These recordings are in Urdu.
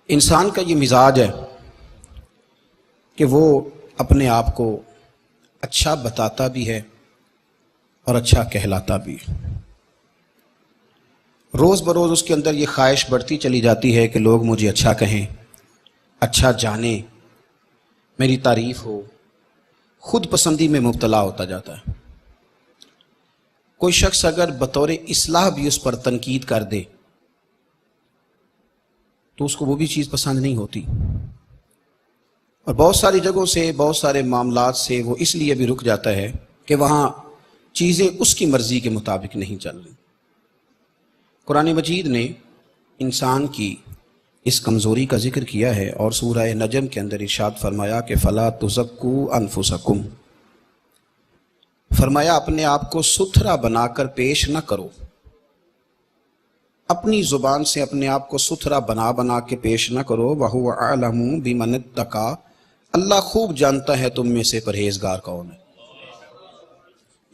انسان کا یہ مزاج ہے کہ وہ اپنے آپ کو اچھا بتاتا بھی ہے اور اچھا کہلاتا بھی ہے۔ روز بروز اس کے اندر یہ خواہش بڑھتی چلی جاتی ہے کہ لوگ مجھے اچھا کہیں، اچھا جانیں، میری تعریف ہو، خود پسندی میں مبتلا ہوتا جاتا ہے۔ کوئی شخص اگر بطور اصلاح بھی اس پر تنقید کر دے تو اس کو وہ بھی چیز پسند نہیں ہوتی، اور بہت ساری جگہوں سے، بہت سارے معاملات سے وہ اس لیے بھی رک جاتا ہے کہ وہاں چیزیں اس کی مرضی کے مطابق نہیں چل رہی۔ قرآن مجید نے انسان کی اس کمزوری کا ذکر کیا ہے اور سورہ نجم کے اندر ارشاد فرمایا کہ فَلَا تُزَكُّوا أَنفُسَكُمْ، فرمایا اپنے آپ کو ستھرا بنا کر پیش نہ کرو، اپنی زبان سے اپنے آپ کو ستھرا بنا کے پیش نہ کرو۔ وَهُوَ أَعْلَمُ بِمَنِ اتَّقَىٰ، اللہ خوب جانتا ہے تم میں سے پرہیزگار کون ہے۔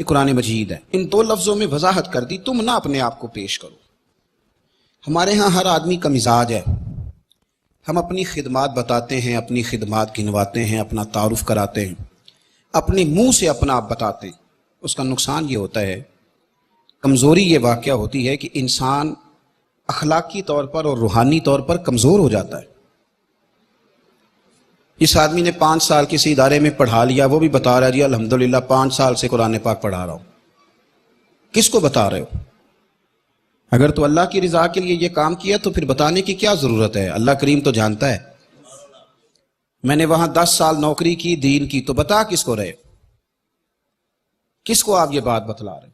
یہ قرآن مجید ہے، ان دو لفظوں میں وضاحت کر دی، تم نہ اپنے آپ کو پیش کرو۔ ہمارے ہاں ہر آدمی کا مزاج ہے، ہم اپنی خدمات بتاتے ہیں، اپنی خدمات گنواتے ہیں، اپنا تعارف کراتے ہیں، اپنے منہ سے اپنا آپ بتاتے ہیں۔ اس کا نقصان یہ ہوتا ہے، کمزوری یہ واقعہ ہوتی ہے کہ انسان اخلاقی طور پر اور روحانی طور پر کمزور ہو جاتا ہے۔ اس آدمی نے 5 سال کسی ادارے میں پڑھا لیا، وہ بھی بتا رہا ہے جی الحمدللہ 5 سال سے قرآن پاک پڑھا رہا ہوں۔ کس کو بتا رہے ہو؟ اگر تو اللہ کی رضا کے لیے یہ کام کیا تو پھر بتانے کی کیا ضرورت ہے؟ اللہ کریم تو جانتا ہے۔ میں نے وہاں 10 سال نوکری کی دین کی، تو بتا کس کو رہے؟ کس کو آپ یہ بات بتلا رہے؟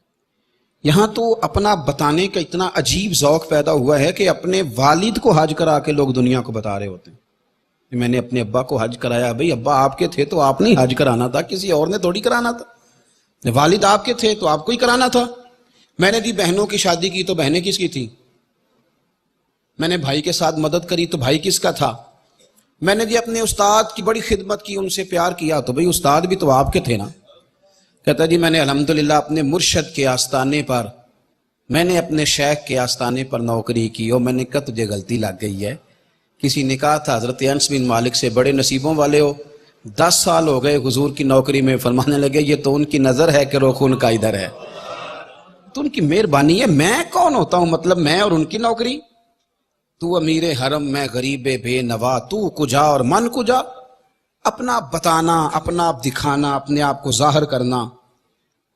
یہاں تو اپنا بتانے کا اتنا عجیب ذوق پیدا ہوا ہے کہ اپنے والد کو حج کرا کے لوگ دنیا کو بتا رہے ہوتے ہیں۔ میں نے اپنے ابا کو حج کرایا، بھئی ابا آپ کے تھے تو آپ نے حج کرانا تھا، کسی اور نے تھوڑی کرانا تھا۔ والد آپ کے تھے تو آپ کو ہی کرانا تھا۔ میں نے دی بہنوں کی شادی کی تو بہنیں کس کی تھی؟ میں نے بھائی کے ساتھ مدد کری تو بھائی کس کا تھا؟ میں نے دی اپنے استاد کی بڑی خدمت کی، ان سے پیار کیا تو بھئی استاد بھی تو آپ کے تھے نا۔ کہتا جی میں نے الحمدللہ اپنے مرشد کے آستانے پر، میں نے اپنے شیخ کے آستانے پر نوکری کی۔ اور میں نے کہا تجھے غلطی لگ گئی ہے، کسی نے کہا تھا حضرت انس بن مالک سے بڑے نصیبوں والے ہو، 10 سال ہو گئے حضور کی نوکری میں، فرمانے لگے یہ تو ان کی نظر ہے کہ رخ ان کا ادھر ہے، تو ان کی مہربانی ہے، میں کون ہوتا ہوں مطلب میں اور ان کی نوکری؟ تو امیر حرم میں غریب بے نوا، تو کجا اور من کجا۔ اپنا بتانا، اپنا آپ دکھانا، اپنے آپ کو ظاہر کرنا،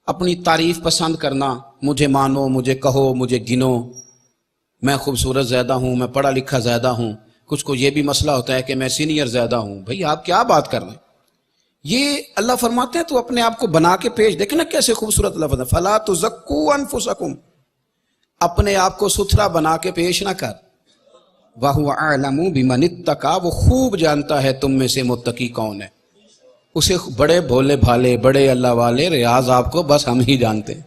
اپنی تعریف پسند کرنا، مجھے مانو، مجھے کہو، مجھے گنو، میں خوبصورت زیادہ ہوں، میں پڑھا لکھا زیادہ ہوں۔ کچھ کو یہ بھی مسئلہ ہوتا ہے کہ میں سینئر زیادہ ہوں۔ بھئی آپ کیا بات کر رہے ہیں؟ یہ اللہ فرماتے ہیں تو اپنے آپ کو بنا کے پیش، دیکھیں نا کیسے خوبصورت لفظ ہے، فَلَا تُزَكُّوا أَنفُسَكُمْ، اپنے آپ کو ستھرا بنا کے پیش نہ کر۔ وَهُوَ أَعْلَمُ بِمَنِ اتَّقَىٰ، وہ خوب جانتا ہے تم میں سے متقی کون ہے۔ اسے بڑے بھولے بھالے، بڑے اللہ والے ریاض آپ کو بس ہم ہی جانتے ہیں،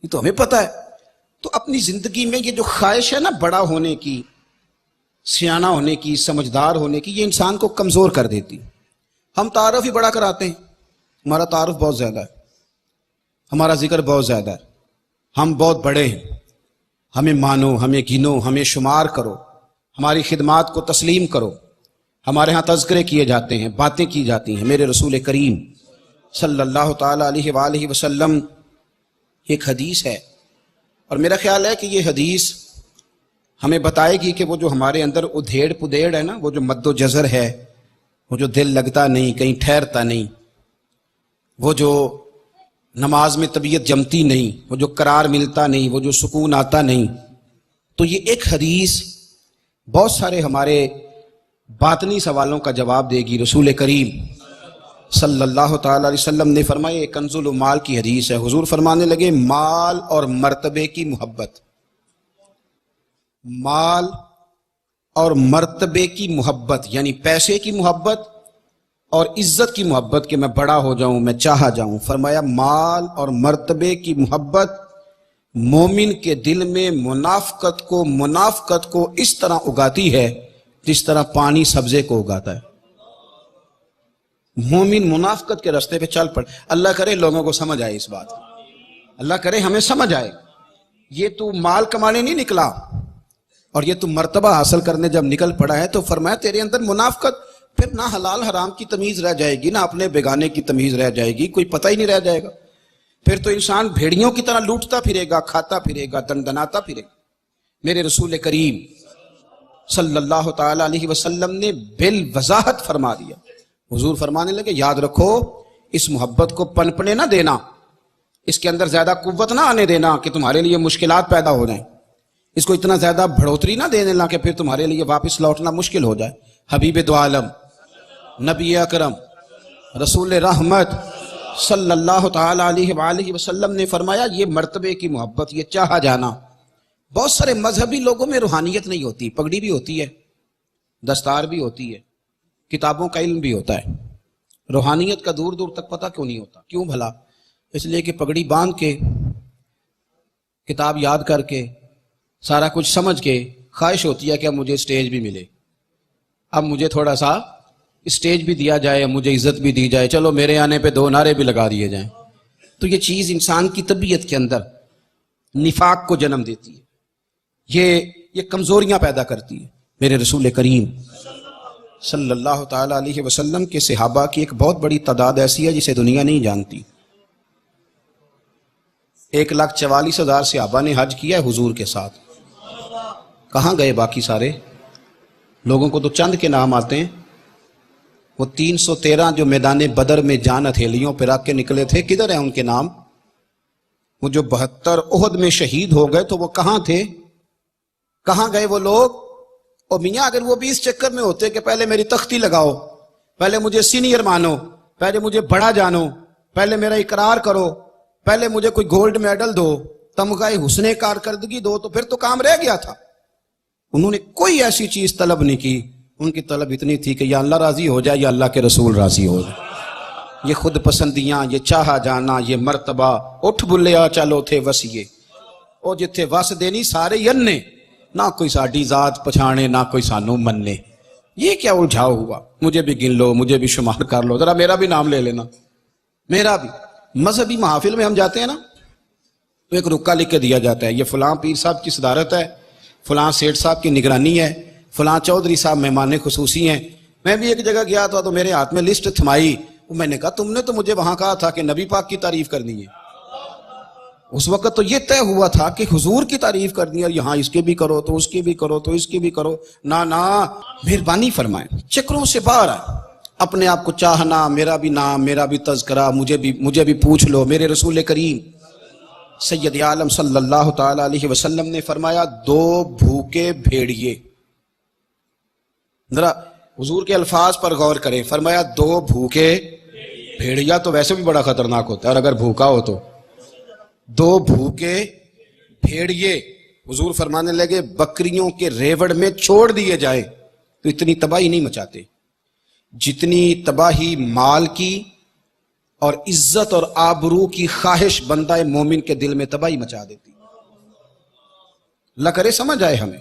یہ تو ہمیں پتہ ہے۔ تو اپنی زندگی میں یہ جو خواہش ہے نا بڑا ہونے کی، سیانہ ہونے کی، سمجھدار ہونے کی، یہ انسان کو کمزور کر دیتی۔ ہم تعارف ہی بڑا کراتے ہیں، ہمارا تعارف بہت زیادہ ہے، ہمارا ذکر بہت زیادہ ہے، ہم بہت بڑے ہیں، ہمیں مانو، ہمیں گنو، ہمیں شمار کرو، ہماری خدمات کو تسلیم کرو۔ ہمارے ہاں تذکرے کیے جاتے ہیں، باتیں کی جاتی ہیں۔ میرے رسول کریم صلی اللہ تعالیٰ علیہ وآلہ وسلم ایک حدیث ہے، اور میرا خیال ہے کہ یہ حدیث ہمیں بتائے گی کہ وہ جو ہمارے اندر ادھیڑ پدیڑ ہے نا، وہ جو مد و جزر ہے، وہ جو دل لگتا نہیں، کہیں ٹھہرتا نہیں، وہ جو نماز میں طبیعت جمتی نہیں، وہ جو قرار ملتا نہیں، وہ جو سکون آتا نہیں، تو یہ ایک حدیث بہت سارے ہمارے باطنی سوالوں کا جواب دے گی۔ رسول کریم صلی اللہ تعالیٰ علیہ وسلم نے فرمایا، یہ کنز المال کی حدیث ہے، حضور فرمانے لگے مال اور مرتبے کی محبت، مال اور مرتبے کی محبت، یعنی پیسے کی محبت اور عزت کی محبت کہ میں بڑا ہو جاؤں، میں چاہا جاؤں۔ فرمایا مال اور مرتبے کی محبت مومن کے دل میں منافقت کو اس طرح اگاتی ہے جس طرح پانی سبزے کو اگاتا ہے۔ مومن منافقت کے راستے پہ چل پڑ، اللہ کرے لوگوں کو سمجھ آئے اس بات، اللہ کرے ہمیں سمجھ آئے۔ یہ تو مال کمانے نہیں نکلا، اور یہ تم مرتبہ حاصل کرنے جب نکل پڑا ہے تو فرمایا تیرے اندر منافقت، پھر نہ حلال حرام کی تمیز رہ جائے گی، نہ اپنے بیگانے کی تمیز رہ جائے گی، کوئی پتہ ہی نہیں رہ جائے گا. پھر تو انسان بھیڑیوں کی طرح لوٹتا پھرے گا، کھاتا پھرے گا، دندناتا پھرے گا. میرے رسول کریم صلی اللہ تعالی علیہ وسلم نے بالوضاحت فرما دیا. حضور فرمانے لگے یاد رکھو اس محبت کو پنپنے نہ دینا، اس کے اندر زیادہ قوت نہ آنے دینا کہ تمہارے لیے مشکلات پیدا ہو جائیں، اس کو اتنا زیادہ بڑھوتری نہ دینے لا کہ پھر تمہارے لیے واپس لوٹنا مشکل ہو جائے. حبیب دو عالم نبی اکرم رسول رحمت صلی اللہ تعالی علیہ وآلہ وسلم نے فرمایا یہ مرتبے کی محبت، یہ چاہا جانا. بہت سارے مذہبی لوگوں میں روحانیت نہیں ہوتی، پگڑی بھی ہوتی ہے، دستار بھی ہوتی ہے، کتابوں کا علم بھی ہوتا ہے، روحانیت کا دور دور تک پتہ کیوں نہیں ہوتا؟ کیوں بھلا؟ اس لیے کہ پگڑی باندھ کے، کتاب یاد کر کے، سارا کچھ سمجھ کے خواہش ہوتی ہے کہ اب مجھے سٹیج بھی ملے، اب مجھے تھوڑا سا سٹیج بھی دیا جائے، مجھے عزت بھی دی جائے، چلو میرے آنے پہ 2 نعرے بھی لگا دیے جائیں. تو یہ چیز انسان کی طبیعت کے اندر نفاق کو جنم دیتی ہے، یہ کمزوریاں پیدا کرتی ہے. میرے رسول کریم صلی اللہ تعالی علیہ وسلم کے صحابہ کی ایک بہت بڑی تعداد ایسی ہے جسے دنیا نہیں جانتی. 1,44,000 صحابہ نے حج کیا ہے حضور کے ساتھ. کہاں گئے باقی سارے؟ لوگوں کو تو چند کے نام آتے ہیں. وہ 313 جو میدان بدر میں جان ہتھیلیوں پہ رکھ کے نکلے تھے، کدھر ہیں ان کے نام؟ وہ جو 72 احد میں شہید ہو گئے تو وہ کہاں تھے؟ کہاں گئے وہ لوگ؟ اور میاں اگر وہ بھی اس چکر میں ہوتے کہ پہلے میری تختی لگاؤ، پہلے مجھے سینئر مانو، پہلے مجھے بڑا جانو، پہلے میرا اقرار کرو، پہلے مجھے کوئی گولڈ میڈل دو، تمغہ حسن کارکردگی دو، تو پھر تو کام رہ گیا تھا. انہوں نے کوئی ایسی چیز طلب نہیں کی. ان کی طلب اتنی تھی کہ یا اللہ راضی ہو جائے یا اللہ کے رسول راضی ہو جائے. یہ خود پسندیاں، یہ چاہا جانا، یہ مرتبہ، اٹھ بلیا چلو تھے وسیے او جتھے وس دینی سارے ینے، نہ کوئی ساڈی ذات پچھانے نہ کوئی سانو مننے. یہ کیا الجھاؤ ہوا؟ مجھے بھی گن لو، مجھے بھی شمار کر لو، ذرا میرا بھی نام لے لینا، میرا بھی. مذہبی محافل میں ہم جاتے ہیں نا تو ایک رکا لکھ کے دیا جاتا ہے یہ فلاں پیر صاحب کی صدارت ہے، فلاں سیٹھ صاحب کی نگرانی ہے، فلاں چودھری صاحب مہمان خصوصی ہیں. میں بھی ایک جگہ گیا تھا تو میرے ہاتھ میں لسٹ تھمائی. میں نے کہا تم نے تو مجھے وہاں کہا تھا کہ نبی پاک کی تعریف کرنی ہے. اس وقت تو یہ طے ہوا تھا کہ حضور کی تعریف کرنی ہے، اور یہاں اس کے بھی کرو تو اس کی بھی کرو تو اس کی بھی کرو. نہ مہربانی فرمائیں، چکروں سے باہر آئے، اپنے آپ کو چاہنا، میرا بھی نام، میرا بھی تذکرہ، مجھے بھی پوچھ لو. میرے رسول کریم سید عالم صلی اللہ تعالی علیہ وسلم نے فرمایا 2 بھوکے بھیڑیے. ذرا حضور کے الفاظ پر غور کریں. فرمایا 2 بھوکے بھیڑیا تو ویسے بھی بڑا خطرناک ہوتا ہے، اور اگر بھوکا ہو تو 2 بھوکے بھیڑیے. حضور فرمانے لگے بکریوں کے ریوڑ میں چھوڑ دیے جائیں تو اتنی تباہی نہیں مچاتے جتنی تباہی مال کی اور عزت اور آبرو کی خواہش بندہ مومن کے دل میں تباہی مچا دیتی. اللہ کرے سمجھ آئے ہمیں.